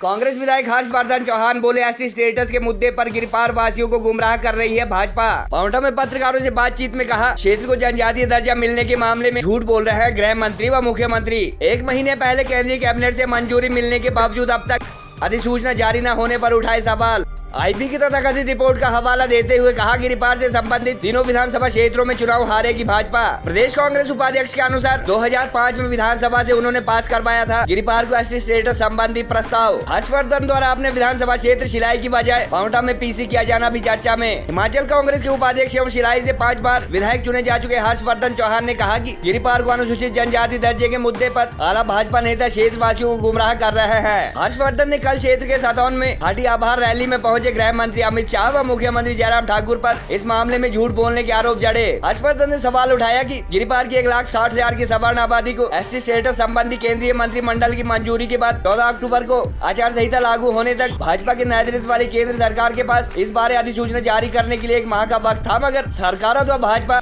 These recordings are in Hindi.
कांग्रेस विधायक हर्षवर्धन चौहान बोले, एसटी स्टेटस के मुद्दे पर गिरिपार वासियों को गुमराह कर रही है भाजपा। पांवटा में पत्रकारों से बातचीत में कहा, क्षेत्र को जनजातीय दर्जा मिलने के मामले में झूठ बोल रहे हैं गृह मंत्री व मुख्यमंत्री। 1 महीने पहले केंद्रीय कैबिनेट से मंजूरी मिलने के बावजूद अब तक अधिसूचना जारी न होने पर उठाए सवाल। आईबी की तथाकथित रिपोर्ट का हवाला देते हुए कहा, गिरिपार से संबंधित तीनों विधानसभा क्षेत्रों में चुनाव हारेगी भाजपा। प्रदेश कांग्रेस उपाध्यक्ष के अनुसार 2005 में विधानसभा से उन्होंने पास करवाया था गिरिपार को एसटी स्टेटस संबंधी प्रस्ताव। हर्षवर्धन द्वारा अपने विधानसभा क्षेत्र शिलाई की बजाय पांवटा में पीसी किया जाना भी चर्चा में। हिमाचल कांग्रेस के उपाध्यक्ष एवं शिलाई से 5 बार विधायक चुने जा चुके हर्षवर्धन चौहान ने कहा कि गिरिपार को अनुसूचित जनजाति दर्जे के मुद्दे पर आला भाजपा नेता क्षेत्र वासियों को गुमराह कर रहे हैं। हर्षवर्धन ने कल क्षेत्र के सतौन में हाटी आभार रैली में पहुंचे गृह मंत्री अमित शाह व मुख्यमंत्री जयराम ठाकुर पर इस मामले में झूठ बोलने के आरोप जड़े। हर्षवर्धन ने सवाल उठाया कि गिरिपार की 1,60,000 की सवर्ण आबादी को एसटी स्टेटस संबंधी केंद्रीय मंत्रिमंडल की मंजूरी के बाद 14 अक्टूबर को आचार संहिता लागू होने तक भाजपा के नेतृत्व वाली केंद्र सरकार के पास इस बारे अधिसूचना जारी करने के लिए 1 माह का वक्त था, मगर सरकार अथवा भाजपा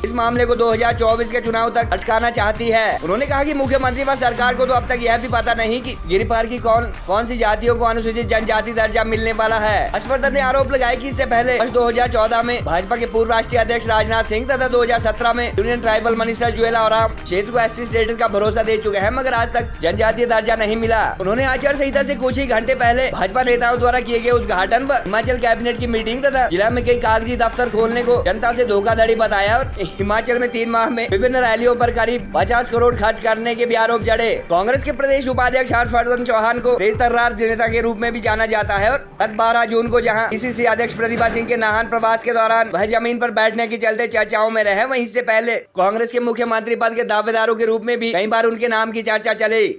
इस मामले को 2024 के चुनाव तक अटकाना चाहती है। उन्होंने कहा कि मुख्यमंत्री व सरकार को तो अब तक यह भी पता नहीं कि गिरिपार की कौन सी जातियों को अनुसूचित जनजाति दर्जा मिलने वाला है। हर्षवर्धन ने आरोप लगाया कि इससे पहले वर्ष 2014 में भाजपा के पूर्व राष्ट्रीय अध्यक्ष राजनाथ सिंह तथा 2017 में union tribal minister Jual Oram क्षेत्र को एसटी स्टेटस का भरोसा दे चुके हैं, मगर आज तक जनजातीय दर्जा नहीं मिला। उन्होंने आचार संहिता से कुछ ही घंटे पहले भाजपा नेताओं द्वारा किए गए उद्घाटन व हिमाचल कैबिनेट की मीटिंग तथा जिला में कई कागजी दफ्तर खोलने को जनता से धोखाधड़ी बताया और हिमाचल में 3 माह में विभिन्न रैलियों पर करीब 50 करोड़ खर्च करने के भी आरोप जड़े। कांग्रेस के प्रदेश उपाध्यक्ष हर्षवर्धन चौहान को तेज तर्रार नेता के रूप में भी जाना जाता है और गत 12 जून को जहां पीसीसी अध्यक्ष प्रतिभा सिंह के नाहन प्रवास के दौरान वह जमीन पर बैठने के चलते चर्चाओं में रहे, वहीं इससे पहले कांग्रेस के मुख्यमंत्री पद के दावेदारों के रूप में भी कई बार उनके नाम की चर्चा चली।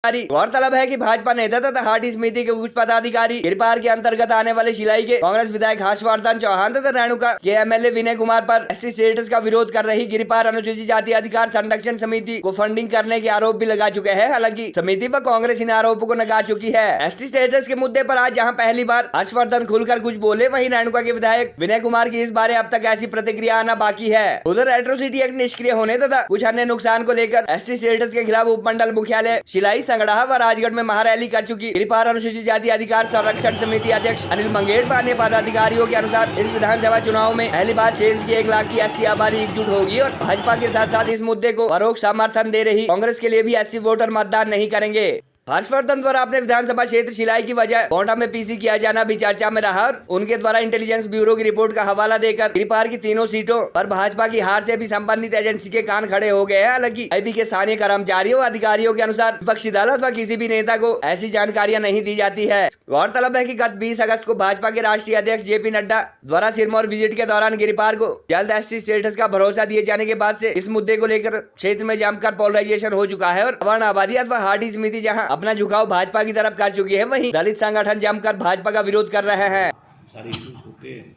गौरतलब है कि भाजपा नेता तथा हाटी समिति के कुछ पदाधिकारी गिरिपार के अंतर्गत आने वाले शिलाई के कांग्रेस विधायक हर्षवर्धन चौहान तथा रेणुका के एमएलए विनय कुमार पर एसटी स्टेटस का विरोध कर रही गिरिपार अनुसूचित जाति अधिकार संरक्षण समिति को फंडिंग करने के आरोप भी लगा चुके हैं। हालांकि समिति व कांग्रेस इन आरोपों को नकार चुकी है। एसटी स्टेटस के मुद्दे पर आज जहाँ पहली बार हर्षवर्धन खुलकर कुछ बोले, वहीं रेणुका के विधायक विनय कुमार की इस बारे अब तक ऐसी प्रतिक्रिया आना बाकी है। उधर एट्रोसिटी एक्ट निष्क्रिय होने तथा कुछ अन्य नुकसान को लेकर एसटी स्टेटस के खिलाफ उपमंडल मुख्यालय शिलाई, संगड़ाह व राजगढ़ में महारैली कर चुकी गिरिपार अनुसूचित जाति अधिकार संरक्षण समिति अध्यक्ष अनिल मंगेड़ व अन्य पदाधिकारियों के अनुसार इस विधानसभा चुनाव में पहली बार क्षेत्र की 1 लाख की एससी आबादी एकजुट होगी और भाजपा के साथ साथ इस मुद्दे को परोक्ष समर्थन दे रही कांग्रेस के लिए भी एससी वोटर मतदान नहीं करेंगे। हर्षवर्धन द्वारा अपने विधानसभा क्षेत्र शिलाई की वजह पांवटा में पीसी किया जाना भी चर्चा में रहा और उनके द्वारा इंटेलिजेंस ब्यूरो की रिपोर्ट का हवाला देकर गिरिपार की तीनों सीटों पर भाजपा की हार से भी संबंधित एजेंसी के कान खड़े हो गए हैं। हालांकि आईबी के स्थानीय कर्मचारियों व अधिकारियों के अनुसार विपक्षी दल अथवा किसी भी नेता को ऐसी जानकारियां नहीं दी जाती है। गौरतलब है कि गत 20 अगस्त को भाजपा के राष्ट्रीय अध्यक्ष जेपी नड्डा द्वारा सिरमौर विजिट के दौरान गिरिपार को जल्द एसटी स्टेटस का भरोसा दिए जाने के बाद से इस मुद्दे को लेकर क्षेत्र में जमकर पोलराइजेशन हो चुका है और सवर्ण आबादी अथवा हाटी समिति जहाँ अपना झुकाव भाजपा की तरफ कर चुकी है, वहीं दलित संगठन जमकर भाजपा का विरोध कर रहे हैं। सारे इश्यूज होते हैं।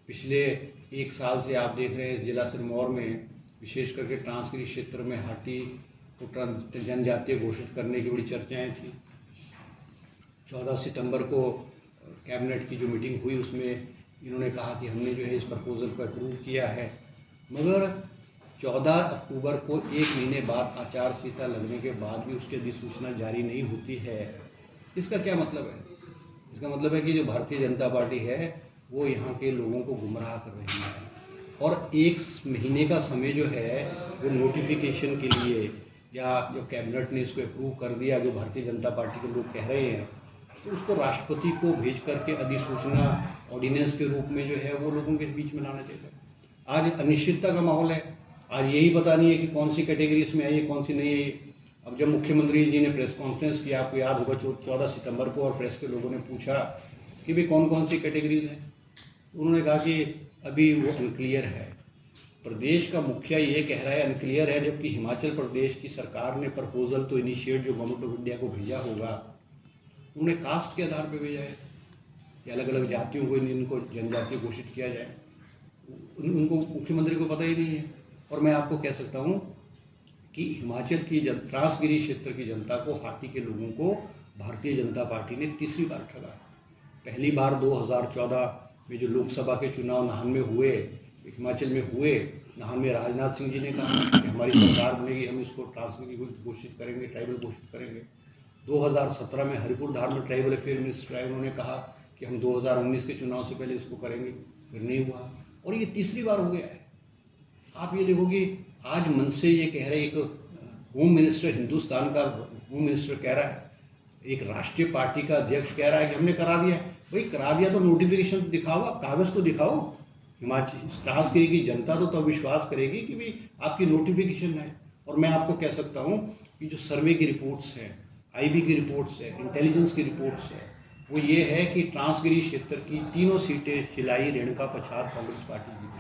पिछले 1 साल से आप देख रहे हैं जिला सिरमौर में विशेष करके ट्रांसगिरी क्षेत्र में हाटी को जनजातीय घोषित करने की बड़ी चर्चाएं थी। 14 सितंबर को कैबिनेट की जो मीटिंग हुई उसमें इन्होंने कहा कि हमने जो है इस प्रपोजल को अप्रूव किया है, मगर 14 अक्टूबर को 1 महीने बाद आचार संहिता लगने के बाद भी उसकी अधिसूचना जारी नहीं होती है। इसका क्या मतलब है? इसका मतलब है कि जो भारतीय जनता पार्टी है वो यहाँ के लोगों को गुमराह कर रही है और 1 महीने का समय जो है वो नोटिफिकेशन के लिए या जो कैबिनेट ने इसको अप्रूव कर दिया, जो भारतीय जनता पार्टी के लोग कह रहे हैं, तो उसको राष्ट्रपति को भेज करके अधिसूचना ऑर्डिनेंस के रूप में जो है वो लोगों के बीच में लाना चाहिए। आज अनिश्चितता का माहौल है। आज यही पता नहीं है कि कौन सी कैटेगरी इसमें आई है, कौन सी नहीं है। अब जब मुख्यमंत्री जी ने प्रेस कॉन्फ्रेंस किया, आपको याद होगा 14 सितंबर को, और प्रेस के लोगों ने पूछा कि भाई कौन कौन सी कैटेगरीज हैं, उन्होंने कहा कि अभी वो अनक्लियर है। प्रदेश का मुखिया ये कह रहा है अनक्लियर है, जबकि हिमाचल प्रदेश की सरकार ने प्रपोजल तो इनिशिएट जो गवर्नमेंट ऑफ इंडिया को भेजा होगा, उन्होंने कास्ट के आधार पर भेजा है कि अलग अलग जातियों को इनको जनजातीय घोषित किया जाए। उनको मुख्यमंत्री को पता ही नहीं है। और मैं आपको कह सकता हूं कि हिमाचल की ट्रांसगिरी क्षेत्र की जनता को, हाटी के लोगों को भारतीय जनता पार्टी ने तीसरी बार ठगा। पहली बार 2014 में जो लोकसभा के चुनाव नाहन में हुए, हिमाचल में हुए, नाहन में राजनाथ सिंह जी ने कहा कि हमारी सरकार बनेगी, हम इसको ट्रांसगिरी घोषित करेंगे, ट्राइबल घोषित करेंगे। 2017 में हरिपुर धार में ट्राइबल अफेयर मिनिस्टर आए, उन्होंने कहा कि हम 2019 के चुनाव से पहले इसको करेंगे, फिर नहीं हुआ और ये तीसरी बार हो गया है। आप ये देखोगे आज मन से ये कह रहे, एक होम मिनिस्टर, हिंदुस्तान का होम मिनिस्टर कह रहा है, एक राष्ट्रीय पार्टी का अध्यक्ष कह रहा है कि हमने करा दिया। भाई करा दिया तो नोटिफिकेशन तो दिखाओ, कागज तो दिखाओ। हिमाचल ट्रांसगिरी की जनता तो विश्वास करेगी कि भाई आपकी नोटिफिकेशन है। और मैं आपको कह सकता हूँ कि जो सर्वे की रिपोर्ट्स हैं, आईबी की रिपोर्ट्स है, इंटेलिजेंस की रिपोर्ट्स है, वो ये है कि ट्रांसगिरी क्षेत्र की तीनों सीटें शिलाई, रेणुका, पछाड़ कांग्रेस पार्टी जीती।